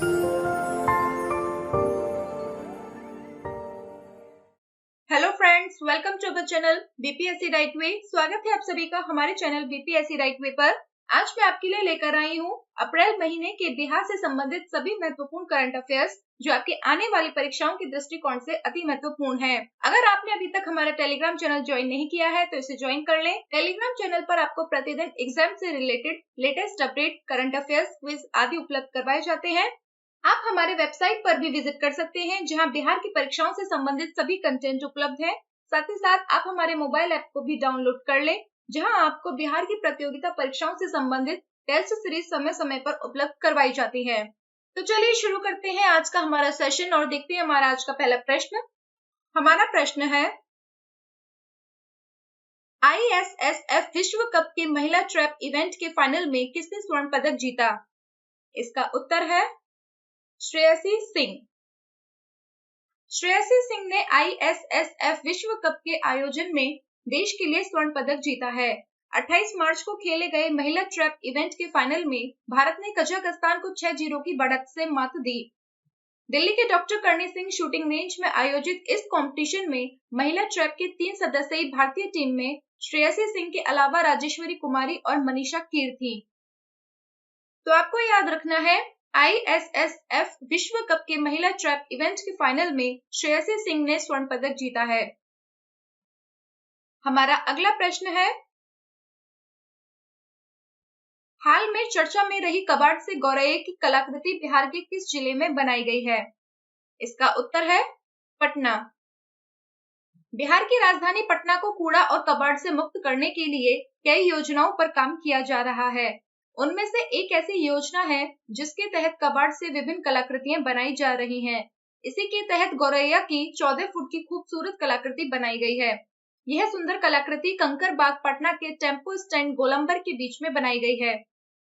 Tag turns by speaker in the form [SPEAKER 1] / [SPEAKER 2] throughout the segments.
[SPEAKER 1] Hello friends, welcome to our channel BPSC right way. स्वागत है आप सभी का हमारे चैनल बीपीएससी राइट वे पर। आज मैं आपके लिए लेकर आई हूँ अप्रैल महीने के बिहार से संबंधित सभी महत्वपूर्ण करंट अफेयर्स जो आपके आने वाली परीक्षाओं के दृष्टिकोण से अति महत्वपूर्ण है। अगर आपने अभी तक हमारा टेलीग्राम चैनल ज्वाइन नहीं किया है तो इसे ज्वाइन कर लें। टेलीग्राम चैनल पर आपको प्रतिदिन एग्जाम से related latest update, current affairs, quiz आदि उपलब्ध करवाए जाते हैं। आप हमारे वेबसाइट पर भी विजिट कर सकते हैं जहां बिहार की परीक्षाओं से संबंधित सभी कंटेंट उपलब्ध है। साथ ही साथ आप हमारे मोबाइल ऐप को भी डाउनलोड कर लें जहां आपको बिहार की प्रतियोगिता परीक्षाओं से संबंधित टेस्ट सीरीज समय समय पर उपलब्ध करवाई जाती है। तो चलिए शुरू करते हैं आज का हमारा सेशन और देखते हैं हमारा आज का पहला प्रश्न। हमारा प्रश्न है, ISSF विश्व कप के महिला ट्रैप इवेंट के फाइनल में किसने स्वर्ण पदक जीता? इसका उत्तर है श्रेयसी सिंह। श्रेयसी सिंह ने ISSF विश्व कप के आयोजन में देश के लिए स्वर्ण पदक जीता है। 28 मार्च को खेले गए महिला ट्रैप इवेंट के फाइनल में भारत ने कजाकिस्तान को 6-0 की बढ़त से मात दी। दिल्ली के doctor Karni Singh shooting range में आयोजित इस कंपटीशन में महिला ट्रैप की 3 सदस्यीय भारतीय टीम में श्रेयसी सिंह के अलावा राजेश्वरी कुमारी और मनीषा कीर थी। तो आपको याद रखना है, ISSF विश्व कप के महिला ट्रैप इवेंट के फाइनल में श्रेयसी सिंह ने स्वर्ण पदक जीता है। हमारा अगला प्रश्न है, हाल में चर्चा में रही कबाड़ से गौरैया की कलाकृति बिहार के किस जिले में बनाई गई है? इसका उत्तर है पटना। बिहार की राजधानी पटना को कूड़ा और कबाड़ से मुक्त करने के लिए कई योजनाओं पर काम किया जा रहा है। उनमें से एक ऐसी योजना है जिसके तहत कबाड़ से विभिन्न कलाकृतियां बनाई जा रही हैं। इसी के तहत गौरैया की 14 फुट की खूबसूरत कलाकृति बनाई गई है। यह सुंदर कलाकृति कंकर बाग पटना के टेम्पो स्टैंड गोलंबर के बीच में बनाई गई है,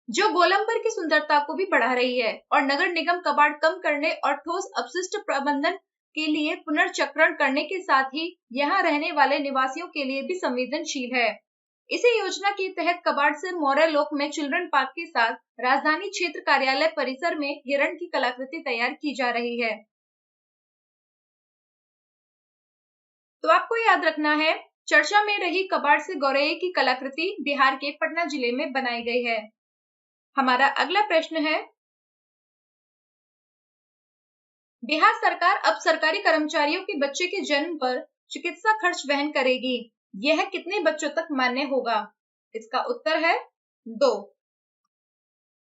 [SPEAKER 1] जो गोलंबर की सुंदरता को भी बढ़ा रही है और नगर निगम कबाड़ कम करने और ठोस अपशिष्ट प्रबंधन के लिए पुनर्चक्रण करने के साथ ही यहाँ रहने वाले निवासियों के लिए भी संवेदनशील है। इसी योजना के तहत कबाड़ से मौर्य लोक में चिल्ड्रन पार्क के साथ राजधानी क्षेत्र कार्यालय परिसर में हिरण की कलाकृति तैयार की जा रही है। तो आपको याद रखना है, चर्चा में रही कबाड़ से गौरैया की कलाकृति बिहार के पटना जिले में बनाई गई है। हमारा अगला प्रश्न है, बिहार सरकार अब सरकारी कर्मचारियों के बच्चे के जन्म पर चिकित्सा खर्च वहन करेगी। यह कितने बच्चों तक मान्य होगा? इसका उत्तर है 2।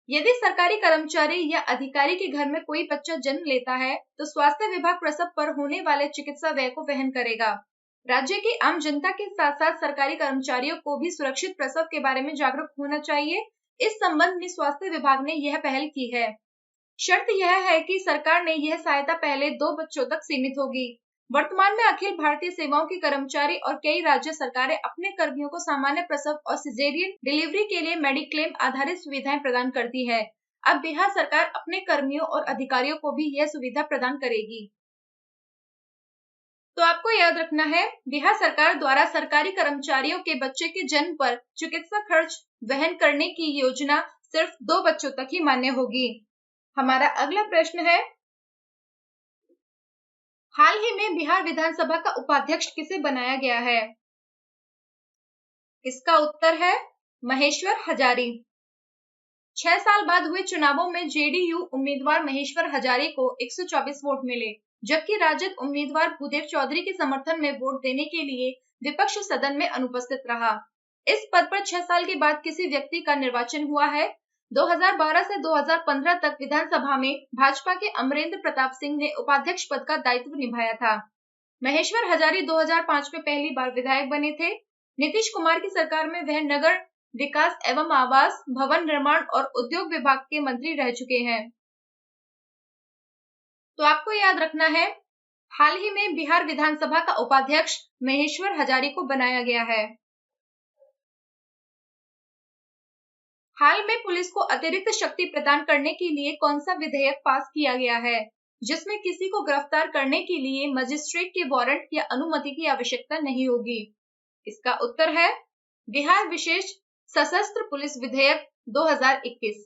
[SPEAKER 1] यदि सरकारी कर्मचारी या अधिकारी के घर में कोई बच्चा जन्म लेता है तो स्वास्थ्य विभाग प्रसव पर होने वाले चिकित्सा व्यय को वहन करेगा। राज्य की आम जनता के साथ साथ सरकारी कर्मचारियों को भी सुरक्षित प्रसव के बारे में जागरूक होना चाहिए। इस संबंध में स्वास्थ्य विभाग ने यह पहल की है। शर्त यह है कि सरकार ने यह सहायता पहले 2 बच्चों तक सीमित होगी। वर्तमान में अखिल भारतीय सेवाओं के कर्मचारी और कई राज्य सरकारें अपने कर्मियों को सामान्य प्रसव और सिजेरियन डिलीवरी के लिए मेडिक्लेम आधारित सुविधाएं प्रदान करती है। अब बिहार सरकार अपने कर्मियों और अधिकारियों को भी यह सुविधा प्रदान करेगी। तो आपको याद रखना है, बिहार सरकार द्वारा सरकारी कर्मचारियों के बच्चे के जन्म पर चिकित्सा खर्च वहन करने की योजना सिर्फ 2 बच्चों तक ही मान्य होगी। हमारा अगला प्रश्न है, हाल ही में बिहार विधानसभा का उपाध्यक्ष किसे बनाया गया है? इसका उत्तर है महेश्वर हजारी। 6 साल बाद हुए चुनावों में जेडीयू उम्मीदवार महेश्वर हजारी को 124 वोट मिले, जबकि राजद उम्मीदवार भूदेव चौधरी के समर्थन में वोट देने के लिए विपक्ष सदन में अनुपस्थित रहा। इस पद पर 6 साल के बाद किसी व्यक्ति का निर्वाचन हुआ है। 2012 से 2015 तक विधानसभा में भाजपा के अमरेंद्र प्रताप सिंह ने उपाध्यक्ष पद का दायित्व निभाया था। महेश्वर हजारी 2005 में पहली बार विधायक बने थे। नीतीश कुमार की सरकार में वह नगर विकास एवं आवास, भवन निर्माण और उद्योग विभाग के मंत्री रह चुके हैं। तो आपको याद रखना है, हाल ही में बिहार विधानसभा का उपाध्यक्ष महेश्वर हजारी को बनाया गया है। हाल में पुलिस को अतिरिक्त शक्ति प्रदान करने के लिए कौन सा विधेयक पास किया गया है, जिसमें किसी को गिरफ्तार करने के लिए मजिस्ट्रेट के वारंट या अनुमति की आवश्यकता नहीं होगी? इसका उत्तर है बिहार विशेष सशस्त्र पुलिस विधेयक 2021।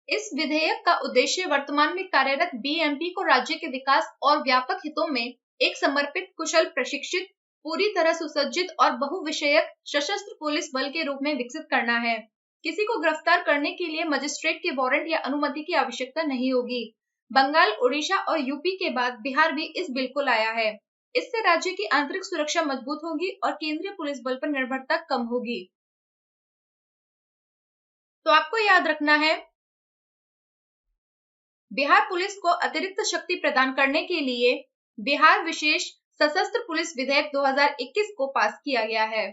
[SPEAKER 1] इस विधेयक का उद्देश्य वर्तमान में कार्यरत बीएमपी को राज्य के विकास और व्यापक हितों में एक समर्पित, कुशल, प्रशिक्षित, पूरी तरह सुसज्जित और बहुविषयक सशस्त्र पुलिस बल के रूप में विकसित करना है। किसी को गिरफ्तार करने के लिए मजिस्ट्रेट के वारंट या अनुमति की आवश्यकता नहीं होगी। बंगाल, उड़ीसा और यूपी के बाद बिहार भी इस बिल को लाया है। इससे राज्य की आंतरिक सुरक्षा मजबूत होगी और केंद्रीय पुलिस बल पर निर्भरता कम होगी। तो आपको याद रखना है, बिहार पुलिस को अतिरिक्त शक्ति प्रदान करने के लिए बिहार विशेष सशस्त्र पुलिस विधेयक 2021 को पास किया गया है।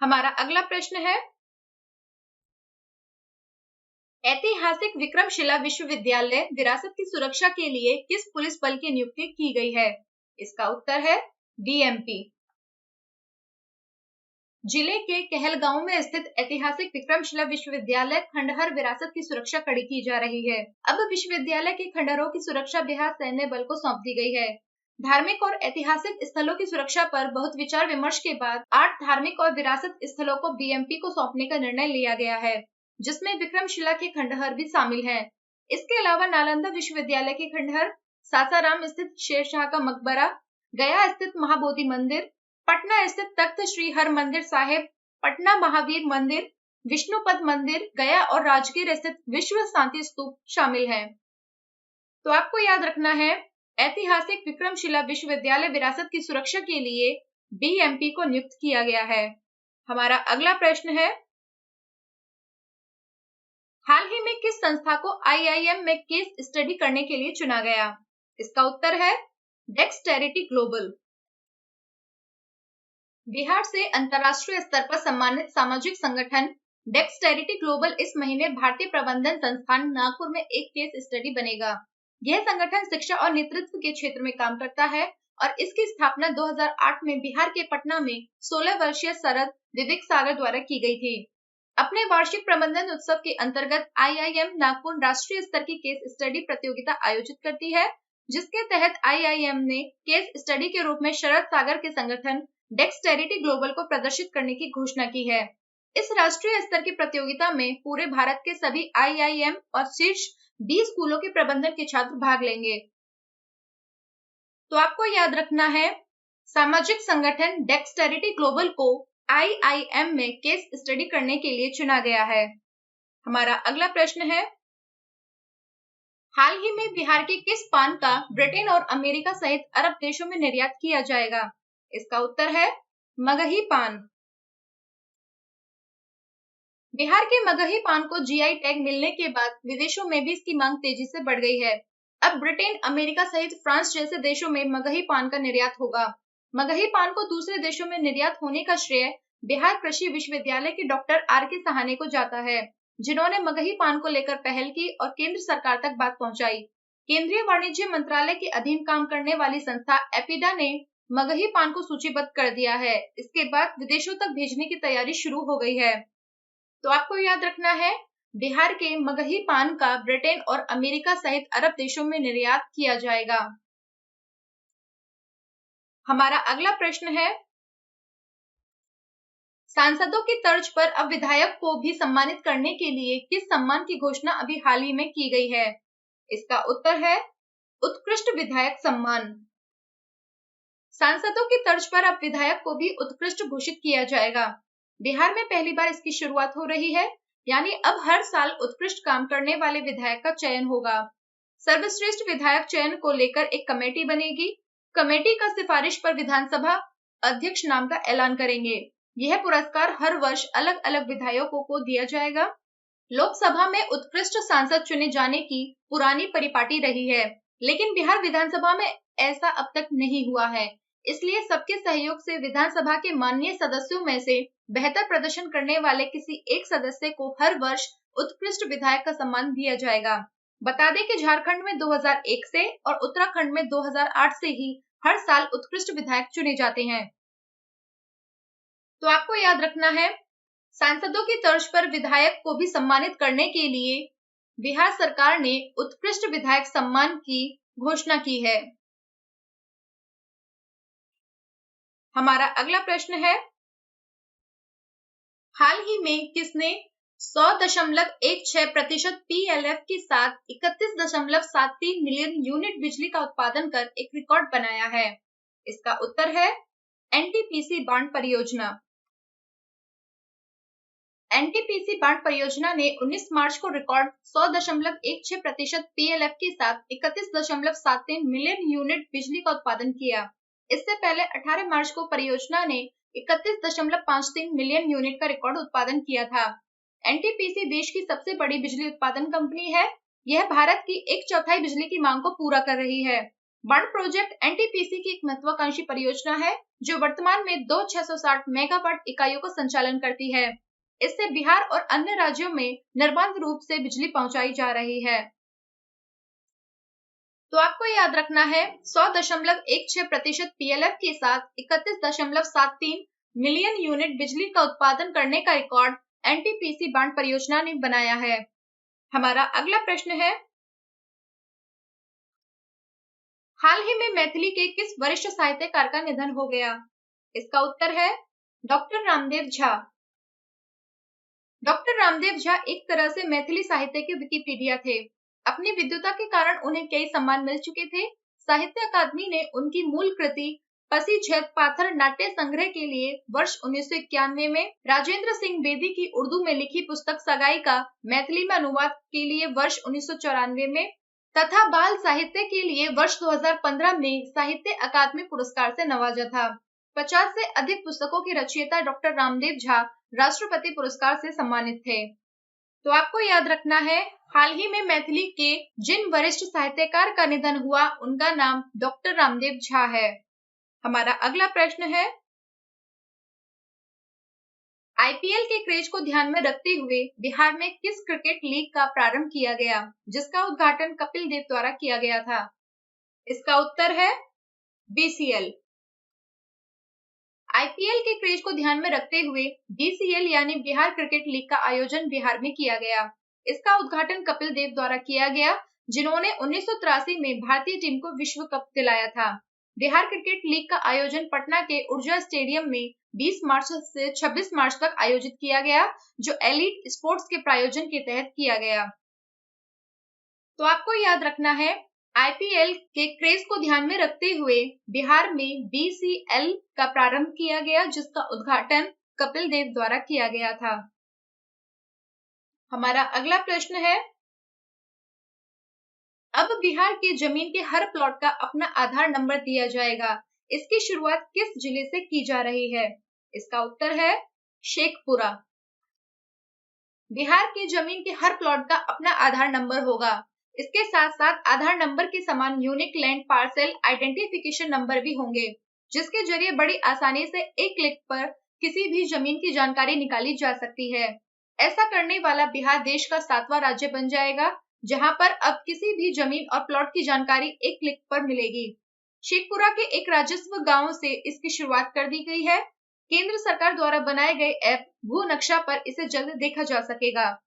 [SPEAKER 1] हमारा अगला प्रश्न है, ऐतिहासिक विक्रमशिला विश्वविद्यालय विरासत की सुरक्षा के लिए किस पुलिस बल की नियुक्ति की गई है? इसका उत्तर है बीएमपी। जिले के कहलगांव में स्थित ऐतिहासिक विक्रमशिला विश्वविद्यालय खंडहर विरासत की सुरक्षा कड़ी की जा रही है। अब विश्वविद्यालय के खंडहरों की सुरक्षा बिहार सैन्य बल को सौंप दी गई है। धार्मिक और ऐतिहासिक स्थलों की सुरक्षा पर बहुत विचार विमर्श के बाद 8 धार्मिक और विरासत स्थलों को बीएमपी को सौंपने का निर्णय लिया गया है, जिसमें विक्रमशिला के खंडहर भी शामिल हैं। इसके अलावा नालंदा विश्वविद्यालय के खंडहर, सासाराम स्थित शेरशाह का मकबरा, गया स्थित महाबोधि मंदिर, पटना स्थित तख्त श्री हर मंदिर साहिब, पटना महावीर मंदिर, विष्णुपद मंदिर, गया और राजगीर स्थित विश्व शांति स्तूप शामिल हैं। तो आपको याद रखना है, ऐतिहासिक विक्रमशिला विश्वविद्यालय विरासत की सुरक्षा के लिए बीएमपी को नियुक्त किया गया है। हमारा अगला प्रश्न है, हाल ही में किस संस्था को आईआईएम में केस स्टडी करने के लिए चुना गया? इसका उत्तर है डेक्सटेरिटी ग्लोबल। बिहार से अंतरराष्ट्रीय स्तर पर सम्मानित सामाजिक संगठन डेक्सटेरिटी ग्लोबल इस महीने भारतीय प्रबंधन संस्थान नागपुर में एक केस स्टडी बनेगा। यह संगठन शिक्षा और नेतृत्व के क्षेत्र में काम करता है और इसकी स्थापना 2008 में बिहार के पटना में 16 वर्षीय शरद विवेक सागर द्वारा की गई थी। अपने वार्षिक प्रबंधन उत्सव के अंतर्गत आईआईएम नागपुर राष्ट्रीय स्तर की केस स्टडी प्रतियोगिता आयोजित करती है, जिसके तहत आईआईएम ने केस स्टडी के रूप में शरद सागर के संगठन डेक्सटेरिटी ग्लोबल को प्रदर्शित करने की घोषणा की है। इस राष्ट्रीय स्तर की प्रतियोगिता में पूरे भारत के सभी आईआईएम और शीर्ष 20 स्कूलों के प्रबंधन के छात्र भाग लेंगे। तो आपको याद रखना है, सामाजिक संगठन डेक्सटेरिटी ग्लोबल को आईआईएम में केस स्टडी करने के लिए चुना गया है। हमारा अगला प्रश्न है, हाल ही में बिहार के किस पान का ब्रिटेन और अमेरिका सहित अरब देशों में निर्यात किया जाएगा? इसका उत्तर है मगही पान। बिहार के मगही पान को जीआई टैग मिलने के बाद विदेशों में भी इसकी मांग तेजी से बढ़ गई है। अब ब्रिटेन, अमेरिका सहित फ्रांस जैसे देशों में मगही पान का निर्यात होगा। मगही पान को दूसरे देशों में निर्यात होने का श्रेय बिहार कृषि विश्वविद्यालय के डॉक्टर आर.के. सहाने को जाता है, जिन्होंने मगही पान को लेकर पहल की और केंद्र सरकार तक बात पहुंचाई। केंद्रीय वाणिज्य मंत्रालय के अधीन काम करने वाली संस्था एपिडा ने मगही पान को सूचीबद्ध कर दिया है। इसके बाद विदेशों तक भेजने की तैयारी शुरू हो गई है। तो आपको याद रखना है, बिहार के मगही पान का ब्रिटेन और अमेरिका सहित अरब देशों में निर्यात किया जाएगा। हमारा अगला प्रश्न है, सांसदों की तर्ज पर अब विधायक को भी सम्मानित करने के लिए किस सम्मान की घोषणा अभी हाल ही में की गई है? इसका उत्तर है उत्कृष्ट विधायक सम्मान। सांसदों की तर्ज पर अब विधायक को भी उत्कृष्ट घोषित किया जाएगा। बिहार में पहली बार इसकी शुरुआत हो रही है, यानी अब हर साल उत्कृष्ट काम करने वाले विधायक का चयन होगा। सर्वश्रेष्ठ विधायक चयन को लेकर एक कमेटी बनेगी। कमेटी का सिफारिश पर विधानसभा अध्यक्ष नाम का ऐलान करेंगे। यह पुरस्कार हर वर्ष अलग अलग विधायकों को दिया जाएगा। लोकसभा में उत्कृष्ट सांसद चुने जाने की पुरानी परिपाटी रही है, लेकिन बिहार विधानसभा में ऐसा अब तक नहीं हुआ है। इसलिए सबके सहयोग से विधानसभा के माननीय सदस्यों में से बेहतर प्रदर्शन करने वाले किसी एक सदस्य को हर वर्ष उत्कृष्ट विधायक का सम्मान दिया जाएगा। बता दें कि झारखंड में 2001 से और उत्तराखंड में 2008 से ही हर साल उत्कृष्ट विधायक चुने जाते हैं। तो आपको याद रखना है, सांसदों की तर्ज पर विधायक को भी सम्मानित करने के लिए बिहार सरकार ने उत्कृष्ट विधायक सम्मान की घोषणा की है। हमारा अगला प्रश्न है, हाल ही में किसने 100.16% PLF के साथ 31.73 मिलियन यूनिट बिजली का उत्पादन कर एक रिकॉर्ड बनाया है। इसका उत्तर है एनटीपीसी बांध परियोजना। एनटीपीसी बांध परियोजना ने 19 मार्च को रिकॉर्ड 100.16% PLF के साथ 31.73 मिलियन यूनिट बिजली का उत्पादन किया। इससे पहले 18 मार्च को परियोजना ने 31.53 मिलियन यूनिट का रिकॉर्ड उत्पादन किया था। एनटीपीसी देश की सबसे बड़ी बिजली उत्पादन कंपनी है। यह भारत की 1/4 बिजली की मांग को पूरा कर रही है। बांध प्रोजेक्ट एनटीपीसी की एक महत्वाकांक्षी परियोजना है जो वर्तमान में 660 मेगावाट इकाइयों का संचालन करती है। इससे बिहार और अन्य राज्यों में निर्बाध रूप से बिजली पहुंचाई जा रही है। तो आपको याद रखना है 100.16% PLF के साथ 31.73 मिलियन यूनिट बिजली का उत्पादन करने का रिकॉर्ड एनटीपीसी बांध परियोजना ने बनाया है। हमारा अगला प्रश्न है, हाल ही में मैथिली के किस वरिष्ठ साहित्यकार का निधन हो गया? इसका उत्तर है डॉक्टर रामदेव झा। डॉक्टर रामदेव झा एक तरह से मैथिली साहित्य के विकिपीडिया थे। अपनी विद्वता के कारण उन्हें कई सम्मान मिल चुके थे। साहित्य अकादमी ने उनकी मूल कृति पसी झैत पाथर नाट्य संग्रह के लिए वर्ष 1991 में राजेंद्र सिंह बेदी की उर्दू में लिखी पुस्तक सगाई का मैथिली में अनुवाद के लिए वर्ष 1994 में तथा बाल साहित्य के लिए वर्ष 2015 में साहित्य अकादमी पुरस्कार से नवाजा था। 50 से अधिक पुस्तकों के रचयिता डॉक्टर रामदेव झा राष्ट्रपति पुरस्कार से सम्मानित थे। तो आपको याद रखना है, हाल ही में मैथिली के जिन वरिष्ठ साहित्यकार का निधन हुआ उनका नाम डॉक्टर रामदेव झा है। हमारा अगला प्रश्न है, आईपीएल के क्रेज को ध्यान में रखते हुए बिहार में किस क्रिकेट लीग का प्रारंभ किया गया जिसका उद्घाटन कपिल देव द्वारा किया गया था? इसका उत्तर है बीसीएल। आईपीएल के क्रेज को ध्यान में रखते हुए बीसीएल यानी बिहार क्रिकेट लीग का आयोजन बिहार में किया गया। इसका उद्घाटन कपिल देव द्वारा किया गया जिन्होंने 1983 में भारतीय टीम को विश्व कप दिलाया था। बिहार क्रिकेट लीग का आयोजन पटना के ऊर्जा स्टेडियम में 20 मार्च से 26 मार्च तक आयोजित किया गया जो एलीट स्पोर्ट्स के प्रायोजन के तहत किया गया। तो आपको याद रखना है, आईपीएल के क्रेज को ध्यान में रखते हुए बिहार में बीसीएल का प्रारंभ किया गया जिसका उद्घाटन कपिल देव द्वारा किया गया था। हमारा अगला प्रश्न है, अब बिहार की जमीन के हर प्लॉट का अपना आधार नंबर दिया जाएगा। इसकी शुरुआत किस जिले से की जा रही है? इसका उत्तर है शेखपुरा। बिहार की जमीन के हर प्लॉट का अपना आधार नंबर होगा। इसके साथ साथ आधार नंबर के समान unique land parcel identification number भी होंगे जिसके जरिए बड़ी आसानी से एक क्लिक पर किसी भी जमीन की जानकारी निकाली जा सकती है। ऐसा करने वाला बिहार देश का 7वां राज्य बन जाएगा जहां पर अब किसी भी जमीन और प्लॉट की जानकारी एक क्लिक पर मिलेगी। शेखपुरा के एक राजस्व गांव से इसकी शुरुआत कर दी गई है। केंद्र सरकार द्वारा बनाए गए ऐप भू नक्शा पर इसे जल्द देखा जा सकेगा।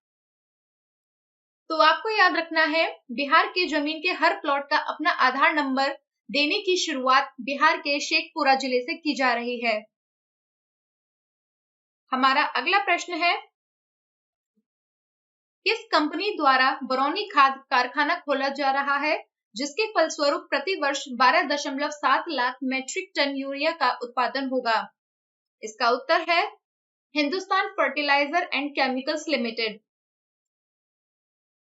[SPEAKER 1] तो आपको याद रखना है, बिहार की जमीन के हर प्लॉट का अपना आधार नंबर देने की शुरुआत बिहार के शेखपुरा जिले से की जा रही है। हमारा अगला प्रश्न है, किस कंपनी द्वारा बरौनी खाद कारखाना खोला जा रहा है जिसके फलस्वरूप प्रति वर्ष 12.7 लाख मैट्रिक टन यूरिया का उत्पादन होगा? इसका उत्तर है Hindustan fertiliser and chemicals limited.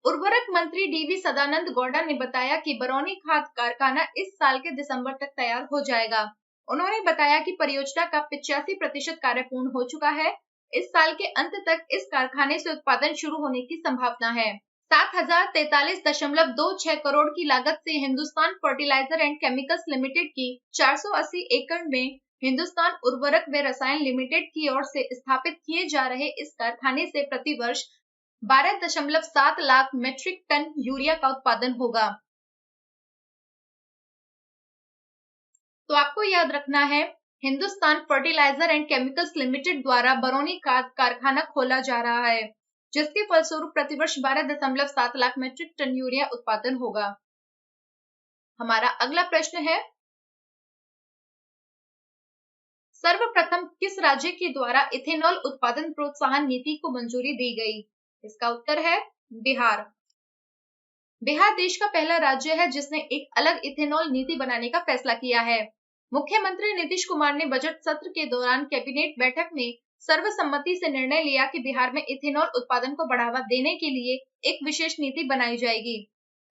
[SPEAKER 1] उर्वरक मंत्री डीवी सदानंद गौड़ा ने बताया कि बरौनी खाद कारखाना इस साल के दिसंबर तक तैयार हो जाएगा। उन्होंने बताया कि परियोजना का 85% कार्य पूर्ण हो चुका है। इस साल के अंत तक इस कारखाने से उत्पादन शुरू होने की संभावना है। 7043.26 करोड़ की लागत से Hindustan fertiliser and chemicals limited की 480 एकड़ में हिंदुस्तान उर्वरक व रसायन लिमिटेड की ओर से स्थापित किए जा रहे इस कारखाने से प्रति वर्ष 12.7 लाख मैट्रिक टन यूरिया का उत्पादन होगा। तो आपको याद रखना है, Hindustan fertiliser and chemicals limited द्वारा बरौनी खाद कारखाना खोला जा रहा है जिसके फलस्वरूप प्रतिवर्ष 12.7 लाख मैट्रिक टन यूरिया उत्पादन होगा। हमारा अगला प्रश्न है, सर्वप्रथम किस राज्य के द्वारा इथेनॉल उत्पादन प्रोत्साहन नीति को मंजूरी दी गई? इसका उत्तर है बिहार। बिहार देश का पहला राज्य है जिसने एक अलग इथेनॉल नीति बनाने का फैसला किया है। मुख्यमंत्री नीतीश कुमार ने बजट सत्र के दौरान कैबिनेट बैठक में सर्वसम्मति से निर्णय लिया कि बिहार में इथेनॉल उत्पादन को बढ़ावा देने के लिए एक विशेष नीति बनाई जाएगी।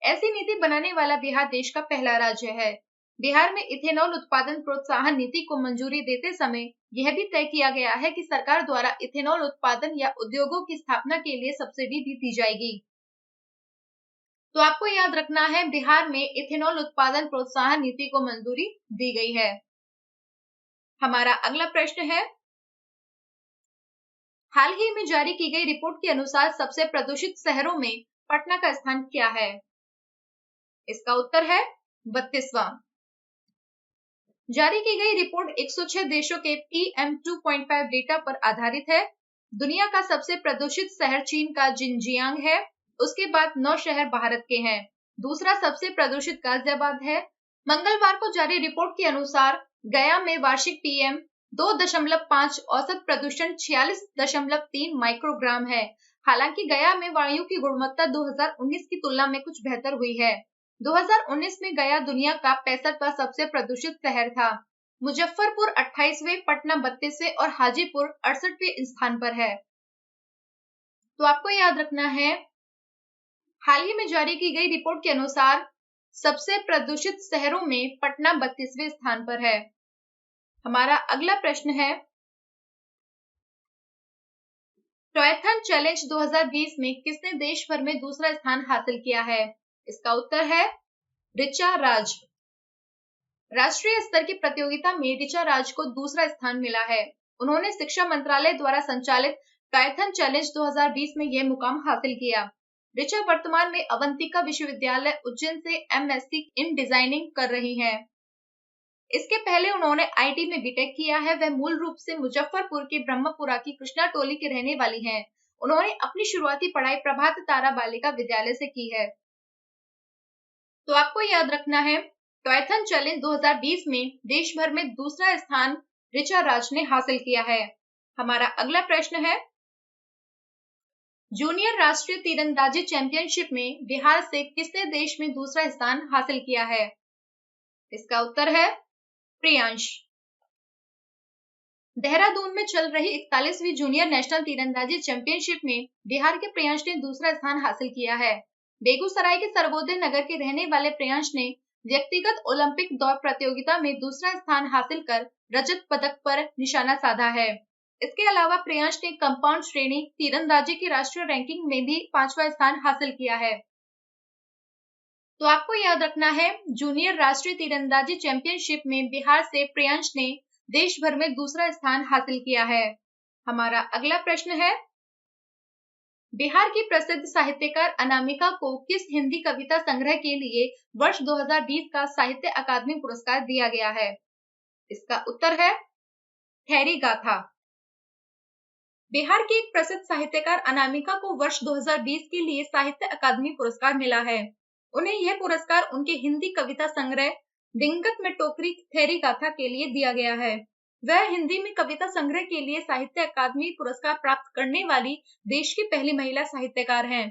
[SPEAKER 1] ऐसी नीति बनाने वाला बिहार देश का पहला राज्य है। बिहार में इथेनॉल उत्पादन प्रोत्साहन नीति को मंजूरी देते समय यह भी तय किया गया है कि सरकार द्वारा इथेनॉल उत्पादन या उद्योगों की स्थापना के लिए सब्सिडी भी दी जाएगी। तो आपको याद रखना है, बिहार में इथेनॉल उत्पादन प्रोत्साहन नीति को मंजूरी दी गई है। हमारा अगला प्रश्न है, हाल ही में जारी की गई रिपोर्ट के अनुसार सबसे प्रदूषित शहरों में पटना का स्थान क्या है? इसका उत्तर है 32वां। जारी की गई रिपोर्ट 106 देशों के PM2.5 डेटा पर आधारित है। दुनिया का सबसे प्रदूषित शहर चीन का जिनजियांग है। उसके बाद 9 शहर भारत के हैं। दूसरा सबसे प्रदूषित गाजियाबाद है। मंगलवार को जारी रिपोर्ट के अनुसार गया में वार्षिक PM 2.5 औसत प्रदूषण 46.3 माइक्रोग्राम है। हालांकि गया में वायु की गुणवत्ता 2019 की तुलना में कुछ बेहतर हुई है। 2019 में गया दुनिया का 65वां सबसे प्रदूषित शहर था। मुजफ्फरपुर 28वें, पटना 32वें और हाजीपुर 68वें स्थान पर है। तो आपको याद रखना है, हाल ही में जारी की गई रिपोर्ट के अनुसार सबसे प्रदूषित शहरों में पटना 32वें स्थान पर है। हमारा अगला प्रश्न है, टॉयथन चैलेंज 2020 में किसने देश भर में दूसरा स्थान हासिल किया है? इसका उत्तर है ऋचा राज। राष्ट्रीय स्तर की प्रतियोगिता में ऋचा राज को दूसरा स्थान मिला है। उन्होंने शिक्षा मंत्रालय द्वारा संचालित टॉयथन चैलेंज 2020 में यह मुकाम हासिल किया। ऋचा वर्तमान में अवंतिका विश्वविद्यालय उज्जैन से MSc इन डिजाइनिंग कर रही हैं। इसके पहले उन्होंने IT में बीटेक किया है। वह मूल रूप से मुजफ्फरपुर के ब्रह्मपुरा की कृष्णा टोली की रहने वाली हैं। उन्होंने अपनी शुरुआती पढ़ाई प्रभात तारा बालिका विद्यालय से की है। तो आपको याद रखना है, टॉयथन चैलेंज 2020 में देश भर में दूसरा स्थान ऋचा राज ने हासिल किया है। हमारा अगला प्रश्न है, जूनियर राष्ट्रीय तीरंदाजी चैंपियनशिप में बिहार से किसने देश में दूसरा स्थान हासिल किया है? इसका उत्तर है प्रियांश। देहरादून में चल रही 41वीं जूनियर नेशनल तीरंदाजी चैंपियनशिप में बिहार के प्रियांश ने दूसरा स्थान हासिल किया है। बेगूसराय के सर्वोदय नगर के रहने वाले प्रियांश ने व्यक्तिगत ओलंपिक दौड़ प्रतियोगिता में दूसरा स्थान हासिल कर रजत पदक पर निशाना साधा है। इसके अलावा प्रियांश ने कंपाउंड श्रेणी तीरंदाजी की राष्ट्रीय रैंकिंग में भी 5वां स्थान हासिल किया है। तो आपको याद रखना है, जूनियर राष्ट्रीय तीरंदाजी चैंपियनशिप में बिहार से प्रियांश ने देश भर में दूसरा स्थान हासिल किया है। हमारा अगला प्रश्न है, बिहार की प्रसिद्ध साहित्यकार अनामिका को किस हिंदी कविता संग्रह के लिए वर्ष 2020 का साहित्य अकादमी पुरस्कार दिया गया है? इसका उत्तर है थैरी गाथा। बिहार की एक प्रसिद्ध साहित्यकार अनामिका को वर्ष 2020 के लिए साहित्य अकादमी पुरस्कार मिला है। उन्हें यह पुरस्कार उनके हिंदी कविता संग्रह दिंगत में टोकरी थैरी गाथा के लिए दिया गया है। वह हिंदी में कविता संग्रह के लिए साहित्य अकादमी पुरस्कार प्राप्त करने वाली देश की पहली महिला साहित्यकार हैं।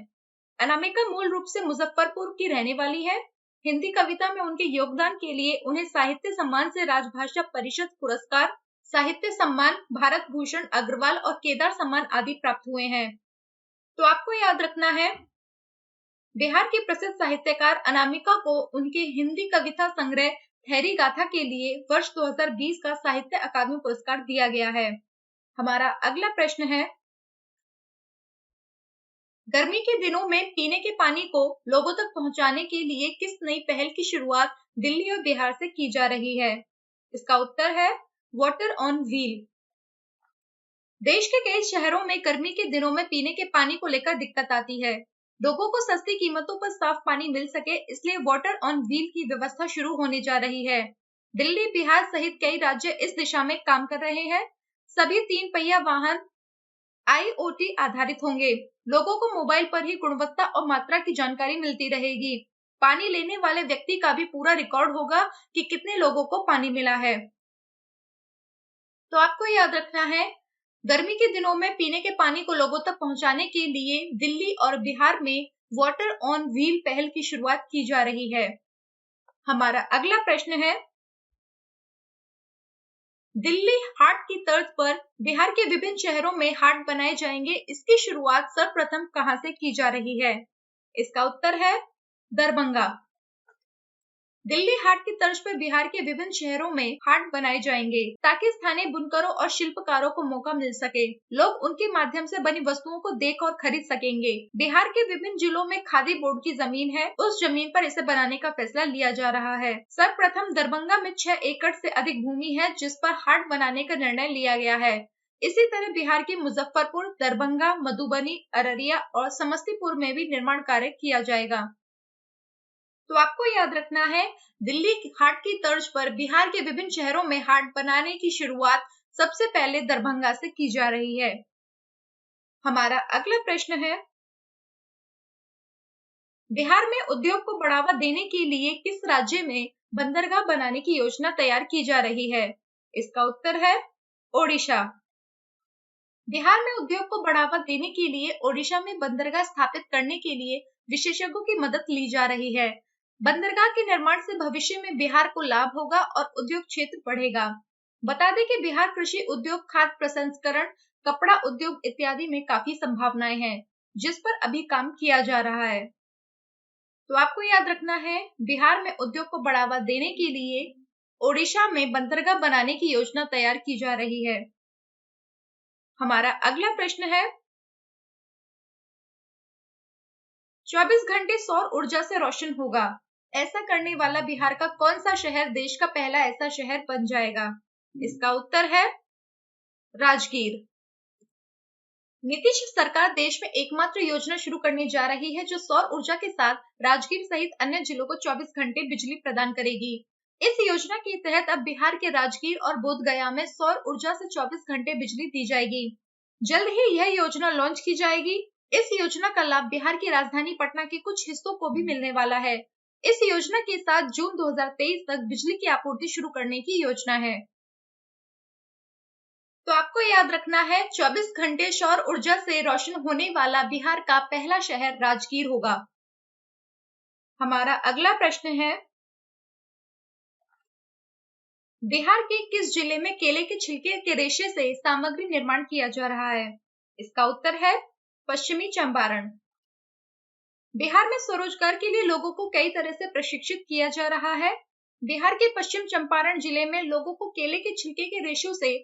[SPEAKER 1] अनामिका मूल रूप से मुजफ्फरपुर की रहने वाली है। हिंदी कविता में उनके योगदान के लिए उन्हें साहित्य सम्मान से राजभाषा परिषद पुरस्कार, साहित्य सम्मान, भारत भूषण अग्रवाल और केदार सम्मान आदि प्राप्त हुए हैं। तो आपको याद रखना है, बिहार की प्रसिद्ध साहित्यकार अनामिका को उनके हिंदी कविता संग्रह थैरी गाथा के लिए वर्ष 2020 का साहित्य अकादमी पुरस्कार दिया गया है। हमारा अगला प्रश्न है, गर्मी के दिनों में पीने के पानी को लोगों तक पहुंचाने के लिए किस नई पहल की शुरुआत दिल्ली और बिहार से की जा रही है? इसका उत्तर है वाटर ऑन व्हील। देश के कई शहरों में गर्मी के दिनों में पीने के पानी को लेकर दिक्कत आती है। लोगों को सस्ती कीमतों पर साफ पानी मिल सके, इसलिए वाटर ऑन व्हील की व्यवस्था शुरू होने जा रही है। दिल्ली, बिहार सहित कई राज्य इस दिशा में काम कर रहे हैं। सभी 3 पहिया वाहन IoT आधारित होंगे। लोगों को मोबाइल पर ही गुणवत्ता और मात्रा की जानकारी मिलती रहेगी। पानी लेने वाले व्यक्ति का भी पूरा रिकॉर्ड होगा कि कितने लोगों को पानी मिला है। तो आपको याद रखना है, गर्मी के दिनों में पीने के पानी को लोगों तक पहुंचाने के लिए दिल्ली और बिहार में वाटर ऑन व्हील पहल की शुरुआत की जा रही है। हमारा अगला प्रश्न है, दिल्ली हाट की तर्ज पर बिहार के विभिन्न शहरों में हाट बनाए जाएंगे। इसकी शुरुआत सर्वप्रथम कहां से की जा रही है? इसका उत्तर है दरभंगा। दिल्ली हाट की तर्ज पर बिहार के विभिन्न शहरों में हाट बनाए जाएंगे ताकि स्थानीय बुनकरों और शिल्पकारों को मौका मिल सके। लोग उनके माध्यम से बनी वस्तुओं को देख और खरीद सकेंगे। बिहार के विभिन्न जिलों में खादी बोर्ड की जमीन है, उस जमीन पर इसे बनाने का फैसला लिया जा रहा है। सर्वप्रथम दरभंगा में 6 एकड़ से अधिक भूमि है जिस पर हाट बनाने का निर्णय लिया गया है। इसी तरह बिहार के मुजफ्फरपुर, दरभंगा, मधुबनी, अररिया और समस्तीपुर में भी निर्माण कार्य किया जाएगा। तो आपको याद रखना है, दिल्ली हाट की तर्ज पर बिहार के विभिन्न शहरों में हाट बनाने की शुरुआत सबसे पहले दरभंगा से की जा रही है। हमारा अगला प्रश्न है, बिहार में उद्योग को बढ़ावा देने के लिए किस राज्य में बंदरगाह बनाने की योजना तैयार की जा रही है? इसका उत्तर है ओडिशा। बिहार में उद्योग को बढ़ावा देने के लिए ओडिशा में बंदरगाह स्थापित करने के लिए विशेषज्ञों की मदद ली जा रही है। बंदरगाह के निर्माण से भविष्य में बिहार को लाभ होगा और उद्योग क्षेत्र बढ़ेगा। बता दें कि बिहार कृषि उद्योग, खाद्य प्रसंस्करण, कपड़ा उद्योग इत्यादि में काफी संभावनाएं हैं, जिस पर अभी काम किया जा रहा है। तो आपको याद रखना है, बिहार में उद्योग को बढ़ावा देने के लिए ओडिशा में बंदरगाह बनाने की योजना तैयार की जा रही है। हमारा अगला प्रश्न है, 24 घंटे सौर ऊर्जा से रोशन होगा। ऐसा करने वाला बिहार का कौन सा शहर देश का पहला ऐसा शहर बन जाएगा? इसका उत्तर है राजगीर। नीतीश सरकार देश में एकमात्र योजना शुरू करने जा रही है जो सौर ऊर्जा के साथ राजगीर सहित अन्य जिलों को 24 घंटे बिजली प्रदान करेगी। इस योजना के तहत अब बिहार के राजगीर और बोधगया में सौर ऊर्जा से 24 घंटे बिजली दी जाएगी। जल्द ही यह योजना लॉन्च की जाएगी। इस योजना का लाभ बिहार की राजधानी पटना के कुछ हिस्सों को भी मिलने वाला है। इस योजना के साथ जून 2023 तक बिजली की आपूर्ति शुरू करने की योजना है। तो आपको याद रखना है, 24 घंटे सौर ऊर्जा से रोशन होने वाला बिहार का पहला शहर राजगीर होगा। हमारा अगला प्रश्न है, बिहार के किस जिले में केले के छिलके के रेशे से सामग्री निर्माण किया जा रहा है? इसका उत्तर है पश्चिमी चंपारण। बिहार में स्वरोजगार के लिए लोगों को कई तरह से प्रशिक्षित किया जा रहा है। बिहार के पश्चिम चंपारण जिले में लोगों को केले के छिलके के रेशों से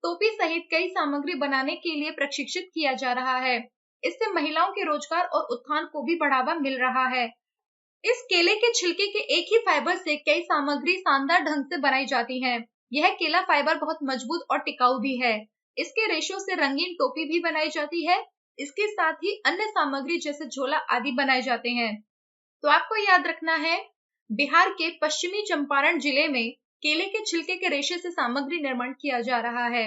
[SPEAKER 1] टोपी सहित कई सामग्री बनाने के लिए प्रशिक्षित किया जा रहा है। इससे महिलाओं के रोजगार और उत्थान को भी बढ़ावा मिल रहा है। इस केले के छिलके के एक ही फाइबर से कई सामग्री शानदार ढंग से बनाई जाती हैं। यह केला फाइबर बहुत मजबूत और टिकाऊ भी है। इसके रेशों से रंगीन टोपी भी बनाई जाती है। इसके साथ ही अन्य सामग्री जैसे झोला आदि बनाए जाते हैं। तो आपको याद रखना है, बिहार के पश्चिमी चंपारण जिले में केले के छिलके के रेशे से सामग्री निर्माण किया जा रहा है।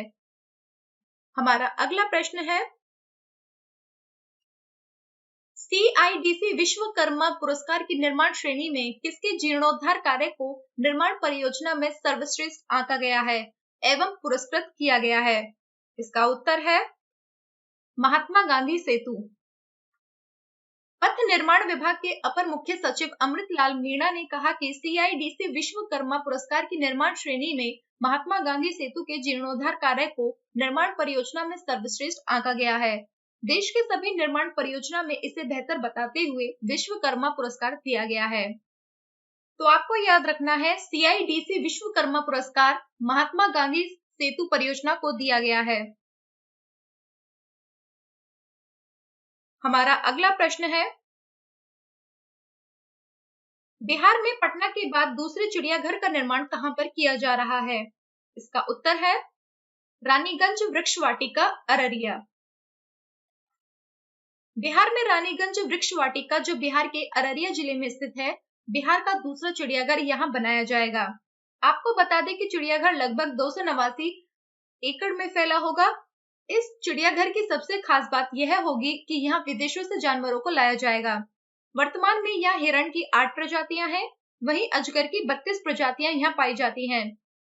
[SPEAKER 1] हमारा अगला प्रश्न है, CIDC विश्वकर्मा पुरस्कार की निर्माण श्रेणी में किसके जीर्णोद्धार कार्य को निर्माण परियोजना में सर्वश्रेष्ठ आंका गया है एवं पुरस्कृत किया गया है? इसका उत्तर है महात्मा गांधी सेतु। पथ निर्माण विभाग के अपर मुख्य सचिव अमृतलाल मीणा ने कहा कि CIDC विश्वकर्मा पुरस्कार की निर्माण श्रेणी में महात्मा गांधी सेतु के जीर्णोद्धार कार्य को निर्माण परियोजना में सर्वश्रेष्ठ आंका गया है। देश के सभी निर्माण परियोजना में इसे बेहतर बताते हुए विश्वकर्मा पुरस्कार दिया गया है। तो आपको याद रखना है, CIDC विश्वकर्मा पुरस्कार महात्मा गांधी सेतु परियोजना को दिया गया है। हमारा अगला प्रश्न है, बिहार में पटना के बाद दूसरे चिड़ियाघर का निर्माण कहां पर किया जा रहा है? इसका उत्तर है रानीगंज वृक्ष वाटिका, अररिया। बिहार में रानीगंज वृक्ष वाटिका, जो बिहार के अररिया जिले में स्थित है, बिहार का दूसरा चिड़ियाघर यहां बनाया जाएगा। आपको बता दें कि चिड़ियाघर लगभग 289 एकड़ में फैला होगा। इस चिड़ियाघर की सबसे खास बात यह होगी कि यहाँ विदेशों से जानवरों को लाया जाएगा। वर्तमान में यहाँ हिरण की 8 प्रजातियां हैं, वहीं अजगर की 32 प्रजातियां यहाँ पाई जाती हैं।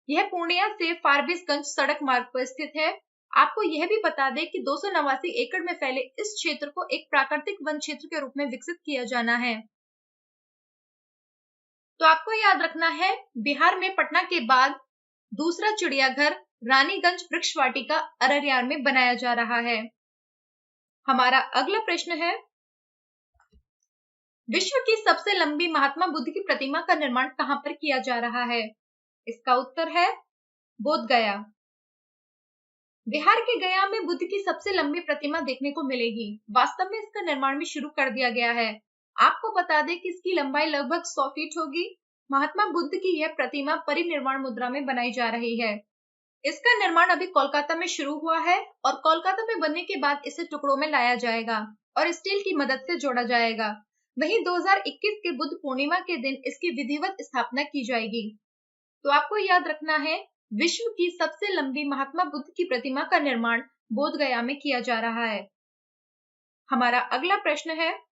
[SPEAKER 1] यह पूर्णिया से फारबिसगंज सड़क मार्ग पर स्थित है। आपको यह भी बता दें कि 289 एकड़ में फैले इस क्षेत्र को एक प्राकृतिक वन क्षेत्र के रूप में विकसित किया जाना है। तो आपको याद रखना है, बिहार में पटना के बाद दूसरा चिड़ियाघर रानीगंज वृक्ष वाटिका अररिया में बनाया जा रहा है। हमारा अगला प्रश्न है, विश्व की सबसे लंबी महात्मा बुद्ध की प्रतिमा का निर्माण कहां पर किया जा रहा है? इसका उत्तर है बोध गया। बिहार के गया में बुद्ध की सबसे लंबी प्रतिमा देखने को मिलेगी। वास्तव में इसका निर्माण भी शुरू कर दिया गया है। आपको बता दें कि इसकी लंबाई लगभग 100 फीट होगी। महात्मा बुद्ध की यह प्रतिमा परिनिर्वाण मुद्रा में बनाई जा रही है। इसका निर्माण अभी कोलकाता में शुरू हुआ है और कोलकाता में बनने के बाद इसे टुकड़ों में लाया जाएगा और स्टील की मदद से जोड़ा जाएगा। वहीं 2021 के बुद्ध पूर्णिमा के दिन इसकी विधिवत स्थापना की जाएगी। तो आपको याद रखना है, विश्व की सबसे लंबी महात्मा बुद्ध की प्रतिमा का निर्माण बोध गया में किया जा रहा है। हमारा अगला प्रश्न है,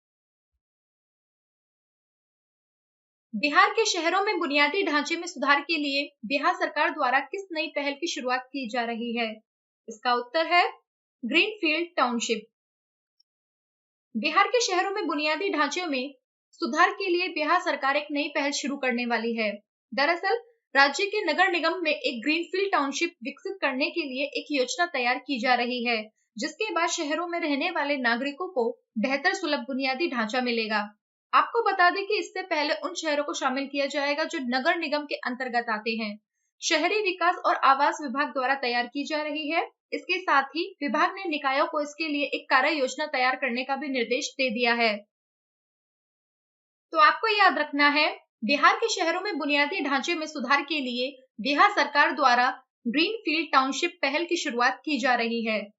[SPEAKER 1] बिहार के शहरों में बुनियादी ढांचे में सुधार के लिए बिहार सरकार द्वारा किस नई पहल की शुरुआत की जा रही है? इसका उत्तर है ग्रीनफील्ड टाउनशिप। बिहार के शहरों में बुनियादी ढांचे में सुधार के लिए बिहार सरकार एक नई पहल शुरू करने वाली है। दरअसल राज्य के नगर निगम में एक ग्रीनफील्ड टाउनशिप विकसित करने के लिए एक योजना तैयार की जा रही है, जिसके बाद शहरों में रहने वाले नागरिकों को बेहतर सुलभ बुनियादी ढांचा मिलेगा। आपको बता दें कि इससे पहले उन शहरों को शामिल किया जाएगा जो नगर निगम के अंतर्गत आते हैं। शहरी विकास और आवास विभाग द्वारा तैयार की जा रही है। इसके साथ ही विभाग ने निकायों को इसके लिए एक कार्य योजना तैयार करने का भी निर्देश दे दिया है। तो आपको याद रखना है, बिहार के शहरों में बुनियादी ढांचे में सुधार के लिए बिहार सरकार द्वारा ग्रीनफील्ड टाउनशिप पहल की शुरुआत की जा रही है।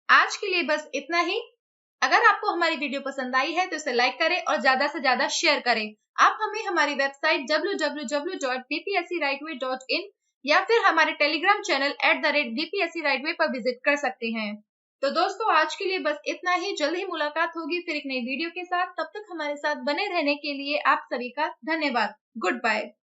[SPEAKER 1] आज के लिए बस इतना ही। अगर आपको हमारी वीडियो पसंद आई है तो इसे लाइक करें और ज्यादा से ज्यादा शेयर करें। आप हमें हमारी वेबसाइट www.bpscrightway.in या फिर हमारे टेलीग्राम चैनल @bpscrightway पर विजिट कर सकते हैं। तो दोस्तों, आज के लिए बस इतना ही। जल्द ही मुलाकात होगी फिर एक नई वीडियो के साथ। तब तक हमारे साथ बने रहने के लिए आप सभी का धन्यवाद। Good bye.